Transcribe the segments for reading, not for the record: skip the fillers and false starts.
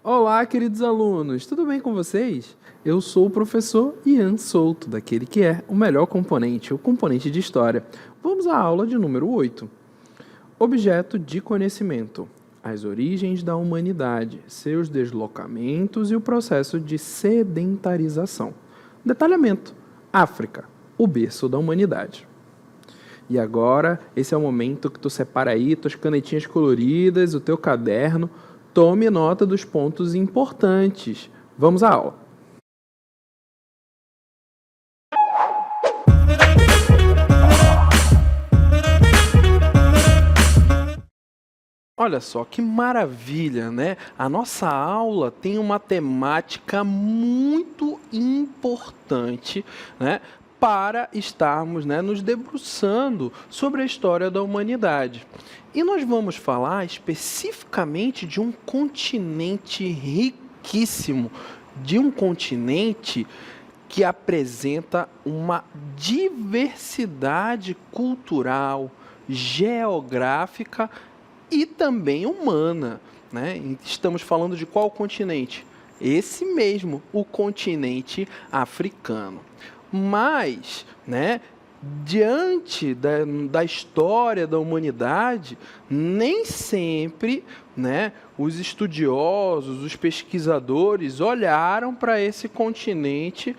Olá, queridos alunos, tudo bem com vocês? Eu sou o professor Ian Souto, daquele que é o melhor componente, o componente de História. Vamos à aula de número 8. Objeto de conhecimento. As origens da humanidade, seus deslocamentos e o processo de sedentarização. Detalhamento. África, o berço da humanidade. E agora, esse é o momento que tu separa aí tuas canetinhas coloridas, o teu caderno. Tome nota dos pontos importantes. Vamos à aula. Olha só que maravilha, né? A nossa aula tem uma temática muito importante, né? Para estarmos, né, nos debruçando sobre a história da humanidade. E nós vamos falar especificamente de um continente riquíssimo, de um continente que apresenta uma diversidade cultural, geográfica e também humana, né? Estamos falando de qual continente? Esse mesmo, o continente africano. Mas, né, diante da história da humanidade, nem sempre, né, os estudiosos, os pesquisadores olharam para esse continente,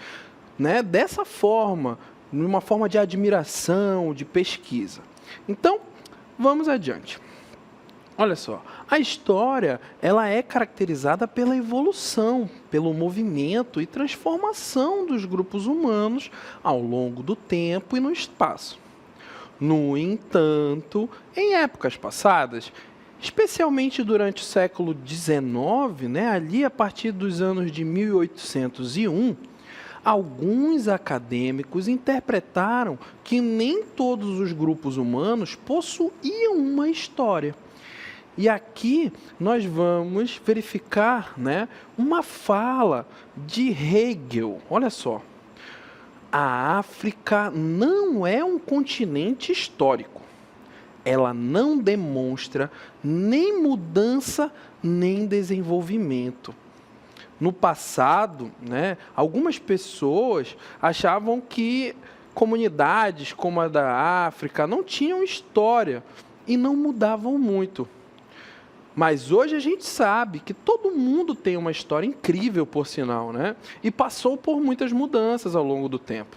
né, dessa forma, numa forma de admiração, de pesquisa. Então, vamos adiante. Olha só, a história ela é caracterizada pela evolução, pelo movimento e transformação dos grupos humanos ao longo do tempo e no espaço. No entanto, em épocas passadas, especialmente durante o século XIX, né, ali a partir dos anos de 1801, alguns acadêmicos interpretaram que nem todos os grupos humanos possuíam uma história. E aqui nós vamos verificar, né, uma fala de Hegel. Olha só, a África não é um continente histórico. Ela não demonstra nem mudança nem desenvolvimento. No passado, né, algumas pessoas achavam que comunidades como a da África não tinham história e não mudavam muito. Mas hoje a gente sabe que todo mundo tem uma história incrível, por sinal, né? E passou por muitas mudanças ao longo do tempo.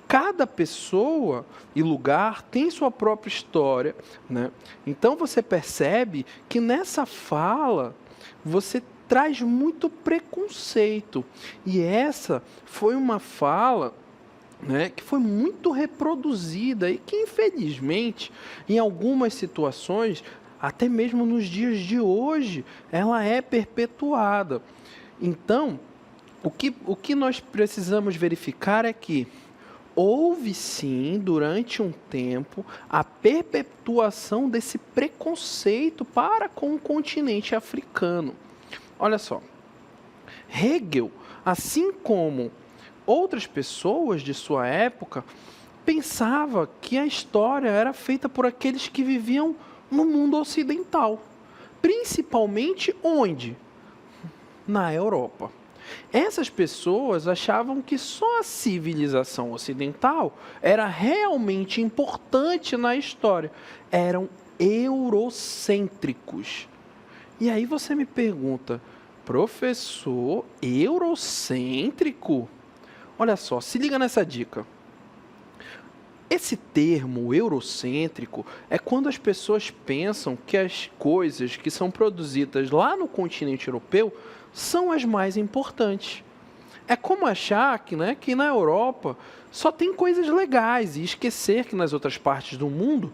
Cada pessoa e lugar tem sua própria história, né? Então você percebe que nessa fala você traz muito preconceito. E essa foi uma fala, né, que foi muito reproduzida e que, infelizmente, em algumas situações, até mesmo nos dias de hoje, ela é perpetuada. Então, o que nós precisamos verificar é que houve sim, durante um tempo, a perpetuação desse preconceito para com o continente africano. Olha só, Hegel, assim como outras pessoas de sua época, pensava que a história era feita por aqueles que viviam no mundo ocidental. Principalmente onde? Na Europa. Essas pessoas achavam que só a civilização ocidental era realmente importante na história. Eram eurocêntricos. E aí você me pergunta, professor, eurocêntrico? Olha só, se liga nessa dica. Esse termo eurocêntrico é quando as pessoas pensam que as coisas que são produzidas lá no continente europeu são as mais importantes. É como achar que, né, que na Europa só tem coisas legais e esquecer que nas outras partes do mundo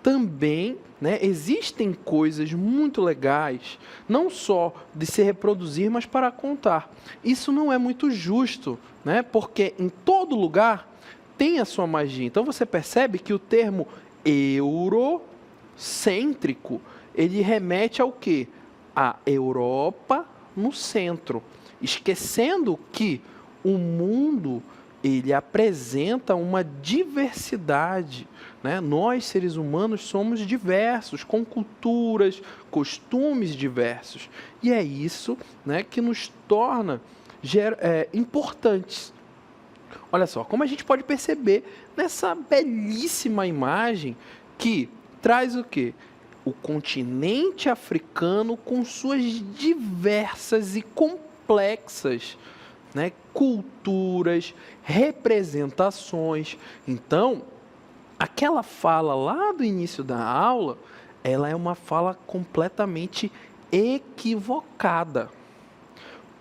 também, né, existem coisas muito legais, não só de se reproduzir, mas para contar. Isso não é muito justo, né, porque em todo lugar tem a sua magia. Então você percebe que o termo eurocêntrico, ele remete ao quê? A Europa no centro, esquecendo que o mundo ele apresenta uma diversidade, né? Nós, seres humanos, somos diversos, com culturas, costumes diversos. E é isso, né, que nos torna importantes. Olha só, como a gente pode perceber nessa belíssima imagem que traz o quê? O continente africano com suas diversas e complexas, né, culturas, representações. Então, aquela fala lá do início da aula, ela é uma fala completamente equivocada,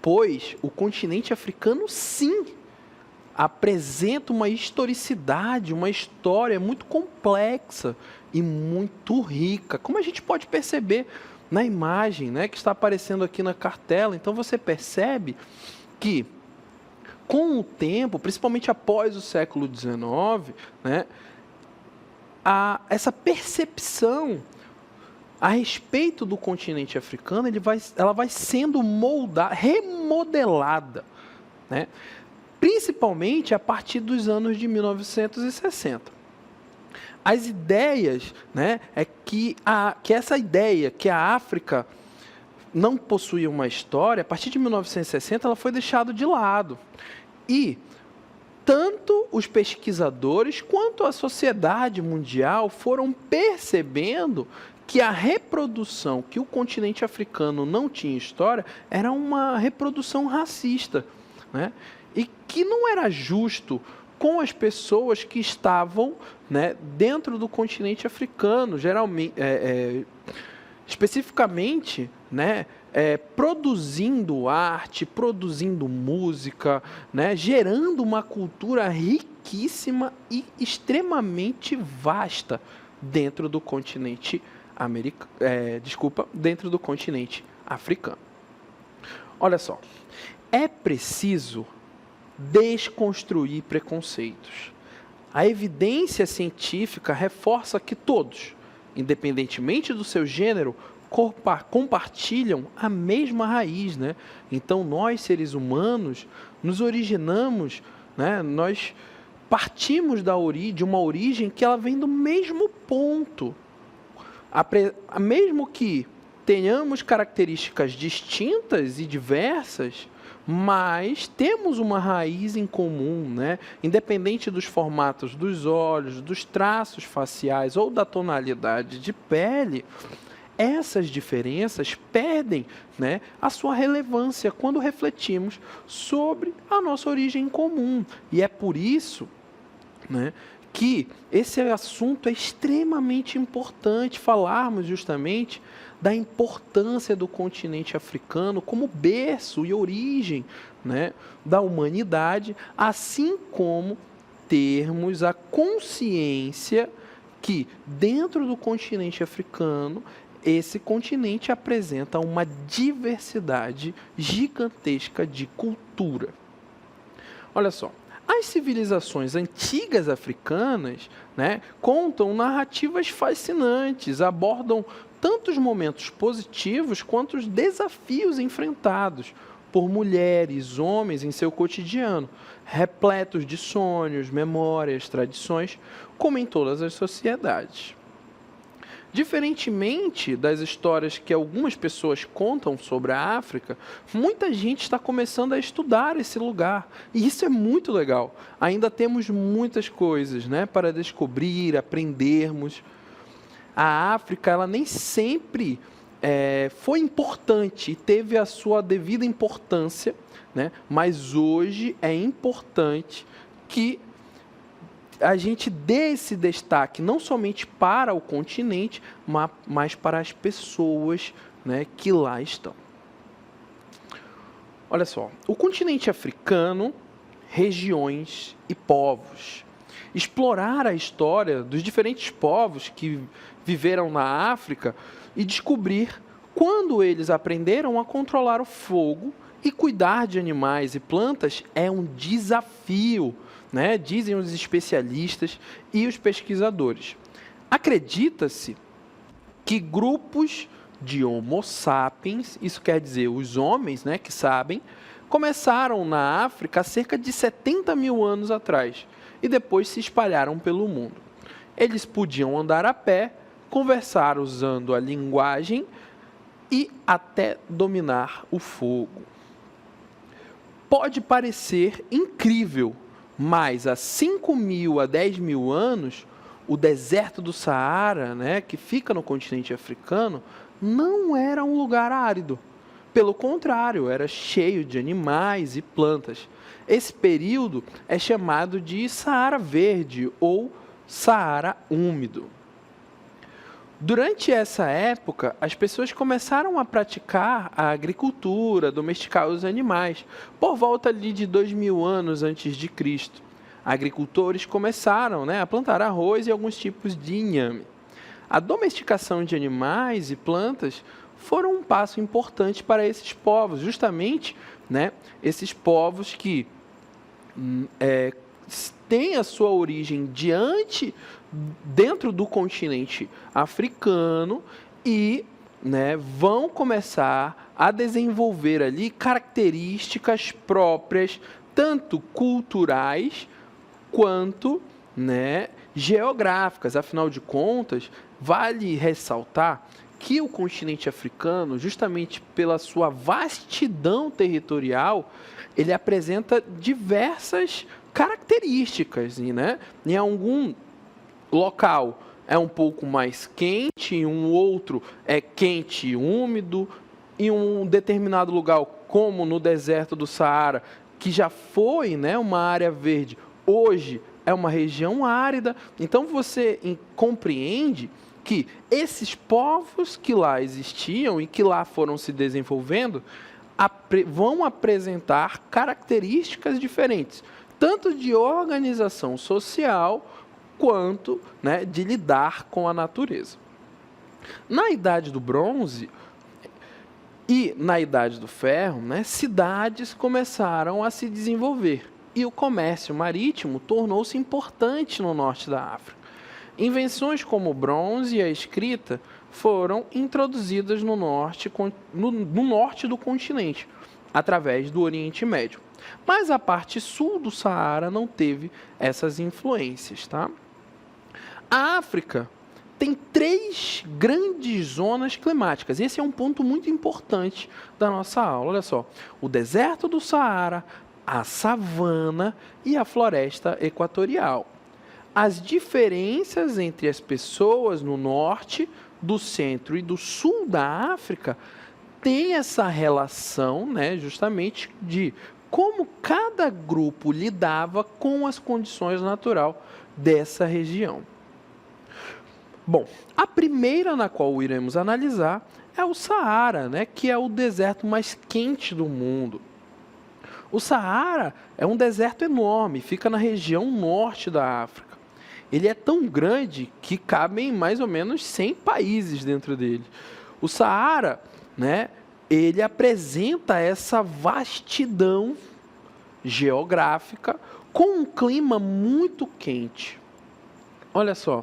pois o continente africano, sim, apresenta uma historicidade, uma história muito complexa e muito rica, como a gente pode perceber na imagem, né, que está aparecendo aqui na cartela. Então você percebe que, com o tempo, principalmente após o século XIX, né, essa percepção a respeito do continente africano, ela vai sendo remodelada, né, principalmente a partir dos anos de 1960. As ideias, né, que essa ideia que a África não possuía uma história, a partir de 1960 ela foi deixada de lado. E tanto os pesquisadores quanto a sociedade mundial foram percebendo que a reprodução, que o continente africano não tinha história, era uma reprodução racista, né? E que não era justo com as pessoas que estavam, né, dentro do continente africano, geralmente, especificamente, né, produzindo arte, produzindo música, né, gerando uma cultura riquíssima e extremamente vasta dentro do continente dentro do continente africano. Olha só, é preciso desconstruir preconceitos. A evidência científica reforça que todos, independentemente do seu gênero, compartilham a mesma raiz, né? Então, nós, seres humanos, nos originamos, né? Nós partimos de uma origem que ela vem do mesmo ponto. Mesmo que tenhamos características distintas e diversas, mas temos uma raiz em comum, né? Independente dos formatos dos olhos, dos traços faciais ou da tonalidade de pele, essas diferenças perdem, né, a sua relevância quando refletimos sobre a nossa origem comum. E é por isso, né, que esse assunto é extremamente importante, falarmos justamente da importância do continente africano como berço e origem, né, da humanidade, assim como termos a consciência que dentro do continente africano, esse continente apresenta uma diversidade gigantesca de cultura. Olha só, as civilizações antigas africanas, né, contam narrativas fascinantes, abordam tanto os momentos positivos quanto os desafios enfrentados por mulheres, homens em seu cotidiano, repletos de sonhos, memórias, tradições, como em todas as sociedades. Diferentemente das histórias que algumas pessoas contam sobre a África, muita gente está começando a estudar esse lugar. E isso é muito legal. Ainda temos muitas coisas, né, para descobrir, aprendermos. A África, ela nem sempre foi importante e teve a sua devida importância, né, mas hoje é importante que a gente dê esse destaque não somente para o continente, mas para as pessoas, né, que lá estão. Olha só, o continente africano, regiões e povos. Explorar a história dos diferentes povos que viveram na África e descobrir quando eles aprenderam a controlar o fogo e cuidar de animais e plantas é um desafio, né? Dizem os especialistas e os pesquisadores. Acredita-se que grupos de Homo sapiens, isso quer dizer os homens, né, que sabem, começaram na África há cerca de 70 mil anos atrás e depois se espalharam pelo mundo. Eles podiam andar a pé, conversar usando a linguagem e até dominar o fogo. Pode parecer incrível, mas há 5.000 a 10.000 anos, o deserto do Saara, né, que fica no continente africano, não era um lugar árido. Pelo contrário, era cheio de animais e plantas. Esse período é chamado de Saara Verde ou Saara Úmido. Durante essa época, as pessoas começaram a praticar a agricultura, domesticar os animais, por volta ali de 2.000 anos antes de Cristo. Agricultores começaram, né, a plantar arroz e alguns tipos de inhame. A domesticação de animais e plantas foram um passo importante para esses povos, justamente, né, esses povos que têm a sua origem dentro do continente africano e, né, vão começar a desenvolver ali características próprias, tanto culturais quanto, né, geográficas. Afinal de contas, vale ressaltar que o continente africano, justamente pela sua vastidão territorial, ele apresenta diversas características, né? Em algum local é um pouco mais quente, em um outro é quente e úmido, em um determinado lugar, como no deserto do Saara, que já foi, né, uma área verde, hoje é uma região árida. Então você compreende que esses povos que lá existiam e que lá foram se desenvolvendo vão apresentar características diferentes, tanto de organização social quanto, né, de lidar com a natureza. Na Idade do Bronze e na Idade do Ferro, né, cidades começaram a se desenvolver e o comércio marítimo tornou-se importante no norte da África. Invenções como o bronze e a escrita foram introduzidas no norte do continente, através do Oriente Médio. Mas a parte sul do Saara não teve essas influências, tá? A África tem 3 grandes zonas climáticas. Esse é um ponto muito importante da nossa aula. Olha só, o deserto do Saara, a savana e a floresta equatorial. As diferenças entre as pessoas no norte, do centro e do sul da África têm essa relação, né, justamente de como cada grupo lidava com as condições naturais dessa região. Bom, a primeira na qual iremos analisar é o Saara, né, que é o deserto mais quente do mundo. O Saara é um deserto enorme, fica na região norte da África. Ele é tão grande que cabem mais ou menos 100 países dentro dele. O Saara, né, ele apresenta essa vastidão geográfica com um clima muito quente. Olha só,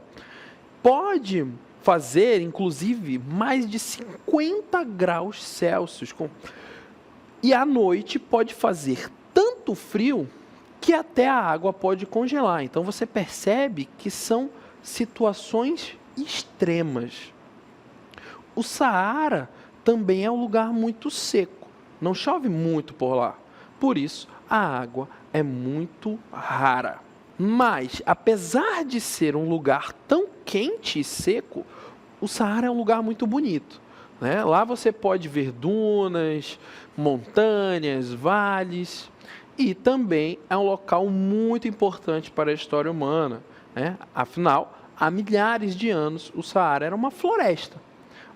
pode fazer, inclusive, mais de 50 graus Celsius. E à noite pode fazer tanto frio que até a água pode congelar. Então você percebe que são situações extremas. O Saara também é um lugar muito seco. Não chove muito por lá. Por isso, a água é muito rara. Mas, apesar de ser um lugar tão quente e seco, o Saara é um lugar muito bonito, né? Lá você pode ver dunas, montanhas, vales, e também é um local muito importante para a história humana, né? Afinal, há milhares de anos o Saara era uma floresta,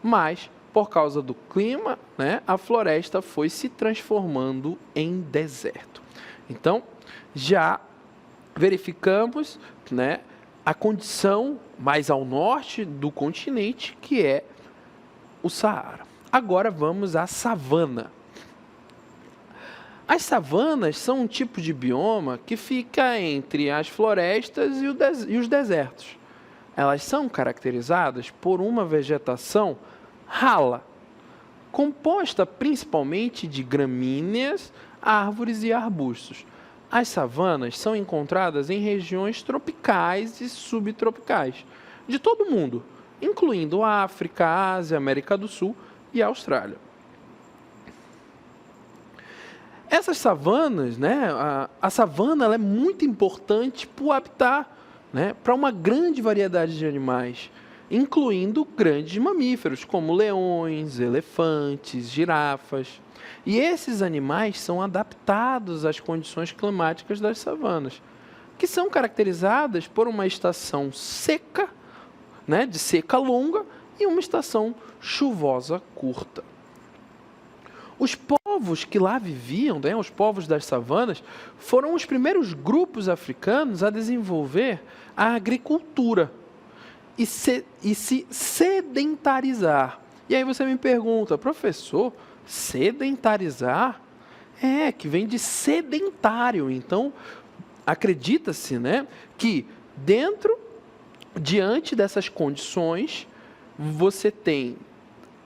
mas por causa do clima, né, a floresta foi se transformando em deserto. Então, já verificamos, né, a condição mais ao norte do continente, que é o Saara. Agora vamos à savana. As savanas são um tipo de bioma que fica entre as florestas e os desertos. Elas são caracterizadas por uma vegetação rala, composta principalmente de gramíneas, árvores e arbustos. As savanas são encontradas em regiões tropicais e subtropicais de todo o mundo, incluindo África, Ásia, América do Sul e Austrália. Essas savanas, né, a savana ela é muito importante para o habitat, né, para uma grande variedade de animais, incluindo grandes mamíferos, como leões, elefantes, girafas. E esses animais são adaptados às condições climáticas das savanas, que são caracterizadas por uma estação seca, né, de seca longa, e uma estação chuvosa curta. Os povos que lá viviam, né, os povos das savanas, foram os primeiros grupos africanos a desenvolver a agricultura e se sedentarizar. E aí você me pergunta, professor, sedentarizar? Que vem de sedentário. Então, acredita-se, né, que diante dessas condições, você tem,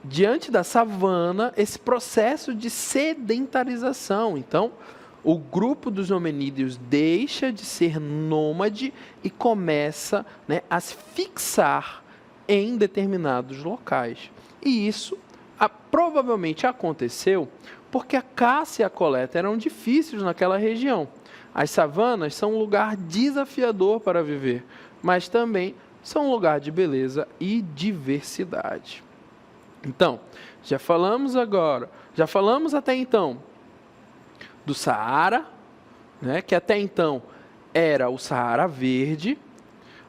diante da savana, esse processo de sedentarização. Então, o grupo dos hominídeos deixa de ser nômade e começa, né, a se fixar em determinados locais. E isso provavelmente aconteceu porque a caça e a coleta eram difíceis naquela região. As savanas são um lugar desafiador para viver, mas também são um lugar de beleza e diversidade. Então, já falamos até então do Saara, né, que até então era o Saara Verde,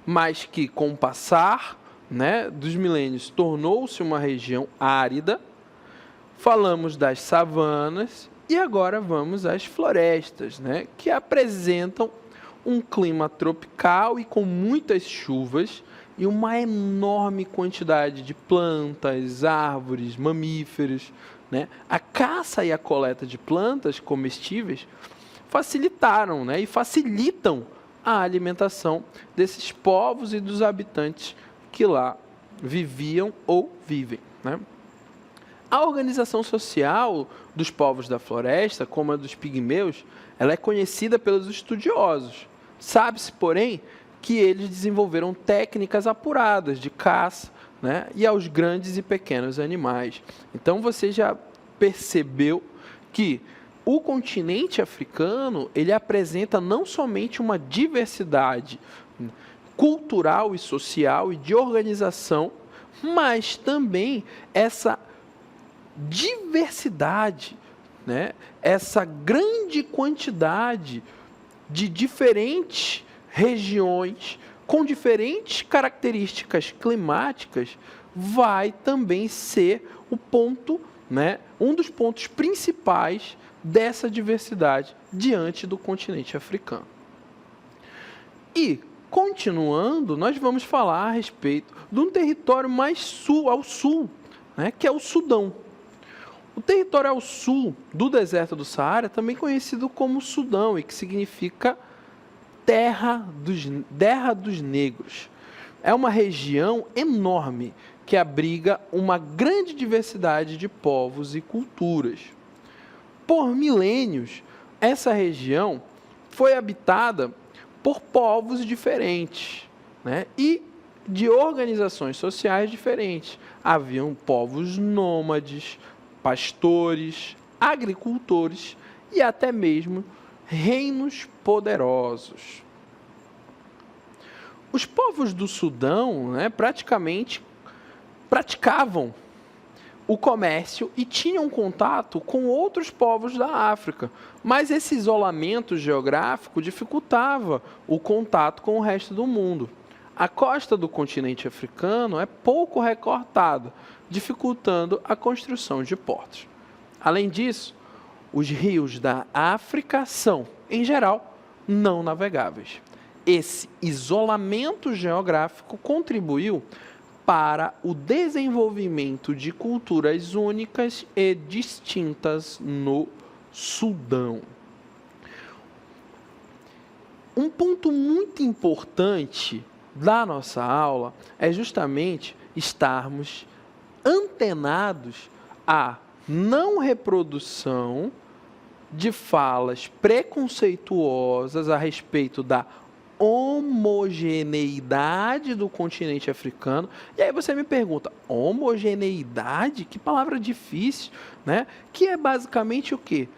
mas que com o passar, né, dos milênios tornou-se uma região árida. Falamos das savanas e agora vamos às florestas, né, que apresentam um clima tropical e com muitas chuvas e uma enorme quantidade de plantas, árvores, mamíferos, né? A caça e a coleta de plantas comestíveis facilitaram, né, e facilitam a alimentação desses povos e dos habitantes que lá viviam ou vivem, né? A organização social dos povos da floresta, como a dos pigmeus, ela é conhecida pelos estudiosos. Sabe-se, porém, que eles desenvolveram técnicas apuradas de caça, né, e aos grandes e pequenos animais. Então você já percebeu que o continente africano ele apresenta não somente uma diversidade cultural e social e de organização, mas também essa diversidade, né, essa grande quantidade de diferentes regiões com diferentes características climáticas vai também ser o ponto, né, um dos pontos principais dessa diversidade diante do continente africano. E, continuando, nós vamos falar a respeito de um território mais ao sul, né, que é o Sudão. O território ao sul do deserto do Saara é também conhecido como Sudão, e que significa Terra dos Negros. É uma região enorme que abriga uma grande diversidade de povos e culturas. Por milênios, essa região foi habitada por povos diferentes, né, e de organizações sociais diferentes. Haviam povos nômades, pastores, agricultores e até mesmo reinos poderosos. Os povos do Sudão, né, praticavam o comércio e tinham contato com outros povos da África, mas esse isolamento geográfico dificultava o contato com o resto do mundo. A costa do continente africano é pouco recortada, dificultando a construção de portos. Além disso, os rios da África são, em geral, não navegáveis. Esse isolamento geográfico contribuiu para o desenvolvimento de culturas únicas e distintas no Sudão. Um ponto muito importante da nossa aula é justamente estarmos antenados à não reprodução de falas preconceituosas a respeito da homogeneidade do continente africano. E aí você me pergunta, homogeneidade? Que palavra difícil, né? Que é basicamente o quê?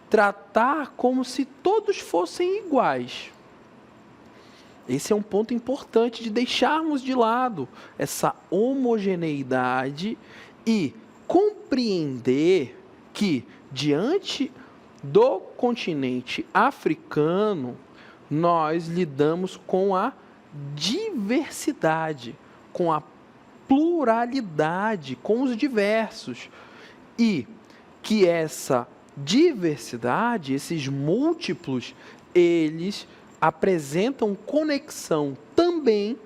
Tratar como se todos fossem iguais. Esse é um ponto importante de deixarmos de lado essa homogeneidade e compreender que, diante do continente africano, nós lidamos com a diversidade, com a pluralidade, com os diversos. E que essa diversidade, esses múltiplos, eles apresentam conexão também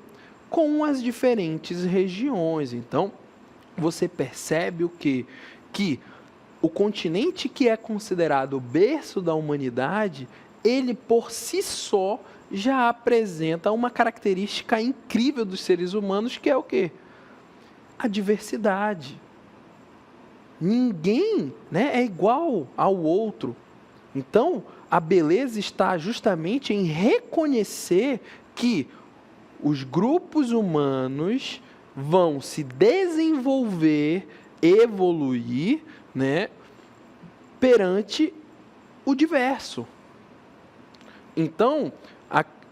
com as diferentes regiões. Então, você percebe o quê? Que o continente que é considerado o berço da humanidade, ele por si só já apresenta uma característica incrível dos seres humanos, que é o quê? A diversidade. Ninguém, né, é igual ao outro. Então, a beleza está justamente em reconhecer que os grupos humanos vão se desenvolver, evoluir, né, perante o diverso. Então,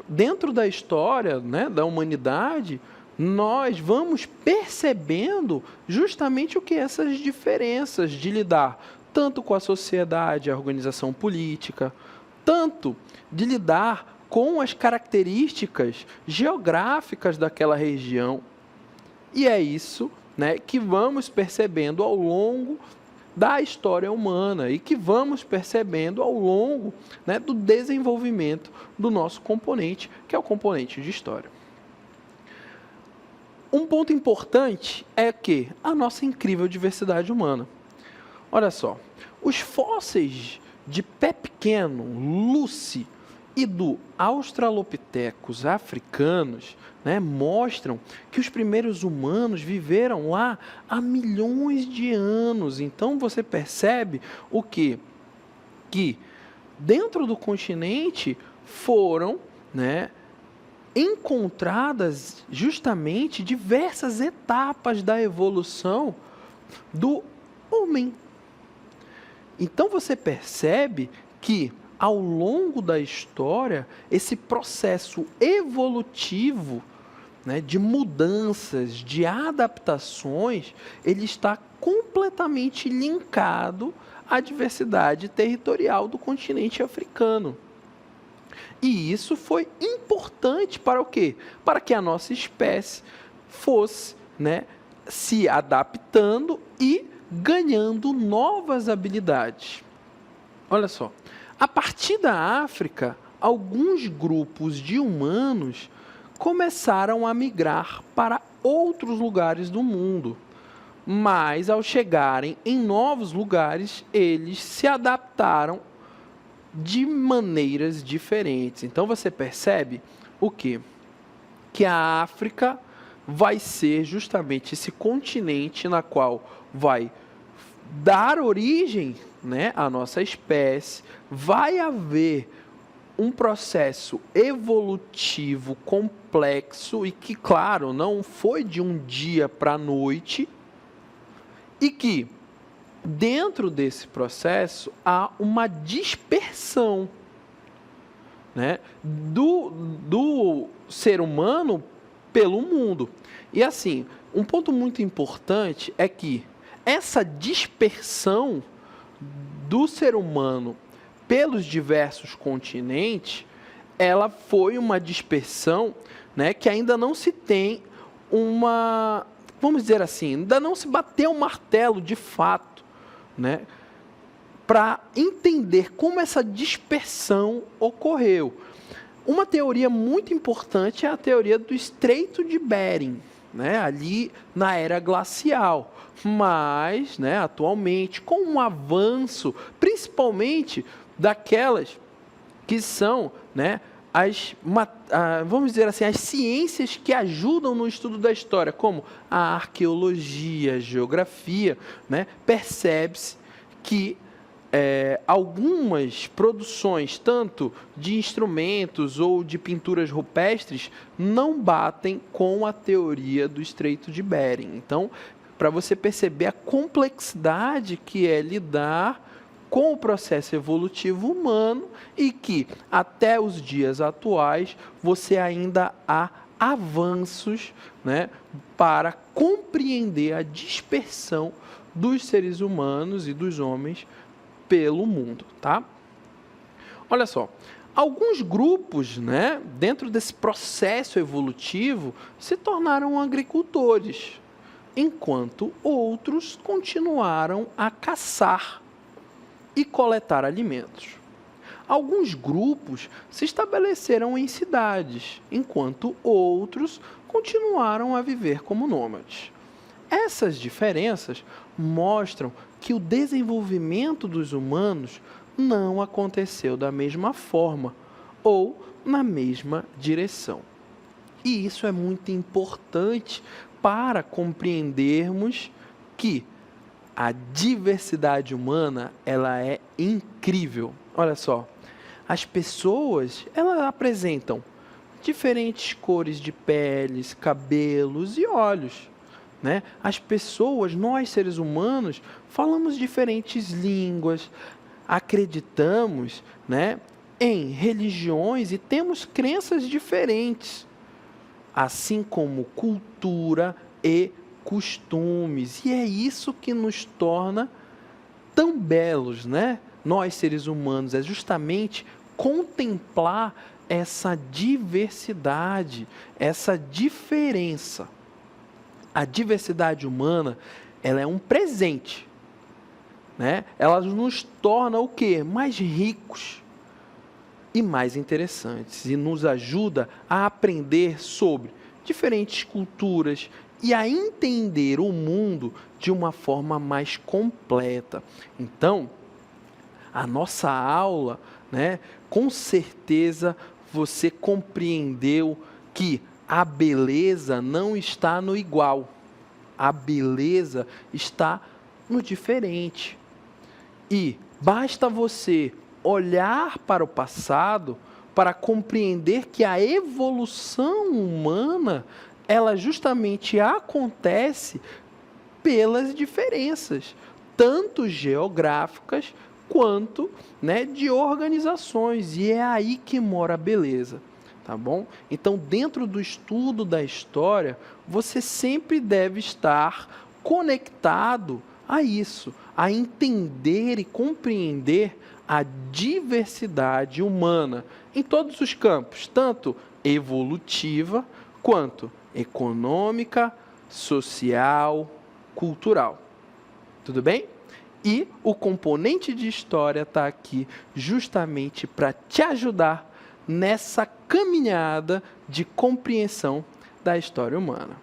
dentro da história, né, da humanidade, nós vamos percebendo justamente o que essas diferenças de lidar tanto com a sociedade, a organização política, tanto de lidar com as características geográficas daquela região. E é isso, né, que vamos percebendo ao longo da história humana e que vamos percebendo ao longo, né, do desenvolvimento do nosso componente, que é o componente de história. Um ponto importante é que a nossa incrível diversidade humana. Olha só, os fósseis de pé pequeno, Lucy, e do Australopithecus africanos, né, mostram que os primeiros humanos viveram lá há milhões de anos. Então você percebe o quê? Que dentro do continente foram, né, encontradas justamente diversas etapas da evolução do homem. Então você percebe que ao longo da história, esse processo evolutivo, né, de mudanças, de adaptações, ele está completamente linkado à diversidade territorial do continente africano. E isso foi importante para o quê? Para que a nossa espécie fosse, né, se adaptando e ganhando novas habilidades. Olha só. A partir da África, alguns grupos de humanos começaram a migrar para outros lugares do mundo. Mas, ao chegarem em novos lugares, eles se adaptaram de maneiras diferentes. Então, você percebe o quê? Que a África vai ser justamente esse continente na qual vai dar origem, né, à nossa espécie. Vai haver um processo evolutivo complexo e que, claro, não foi de um dia para a noite, e que dentro desse processo há uma dispersão, né, do ser humano pelo mundo. E assim, um ponto muito importante é que essa dispersão do ser humano pelos diversos continentes, ela foi uma dispersão, né, que ainda não se tem uma, vamos dizer assim, ainda não se bateu o martelo de fato, né, para entender como essa dispersão ocorreu. Uma teoria muito importante é a teoria do Estreito de Bering, né, ali na era glacial. Mas, né, atualmente, com um avanço, principalmente daquelas que são, né, vamos dizer assim, as ciências que ajudam no estudo da história, como a arqueologia, a geografia, né, percebe-se que algumas produções, tanto de instrumentos ou de pinturas rupestres, não batem com a teoria do Estreito de Bering. Então, para você perceber a complexidade que é lidar com o processo evolutivo humano e que, até os dias atuais, você ainda há avanços, né, para compreender a dispersão dos seres humanos e dos homens pelo mundo, tá? Olha só, alguns grupos, né, dentro desse processo evolutivo, se tornaram agricultores, enquanto outros continuaram a caçar e coletar alimentos. Alguns grupos se estabeleceram em cidades, enquanto outros continuaram a viver como nômades. Essas diferenças mostram que o desenvolvimento dos humanos não aconteceu da mesma forma ou na mesma direção. E isso é muito importante para compreendermos que a diversidade humana, ela é incrível. Olha só, as pessoas, elas apresentam diferentes cores de peles, cabelos e olhos, né? As pessoas, nós seres humanos, falamos diferentes línguas, acreditamos, né, em religiões e temos crenças diferentes, assim como cultura e costumes. E é isso que nos torna tão belos, né? Nós, seres humanos, é justamente contemplar essa diversidade, essa diferença. A diversidade humana, ela é um presente, né? Ela nos torna o quê? Mais ricos e mais interessantes e nos ajuda a aprender sobre diferentes culturas e a entender o mundo de uma forma mais completa. Então, a nossa aula, né, com certeza você compreendeu que a beleza não está no igual. A beleza está no diferente. E basta você olhar para o passado para compreender que a evolução humana, ela justamente acontece pelas diferenças, tanto geográficas quanto, né, de organizações. E é aí que mora a beleza. Tá bom? Então, dentro do estudo da história, você sempre deve estar conectado a isso, a entender e compreender a diversidade humana em todos os campos, tanto evolutiva quanto econômica, social, cultural. Tudo bem? E o componente de história está aqui justamente para te ajudar nessa caminhada de compreensão da história humana.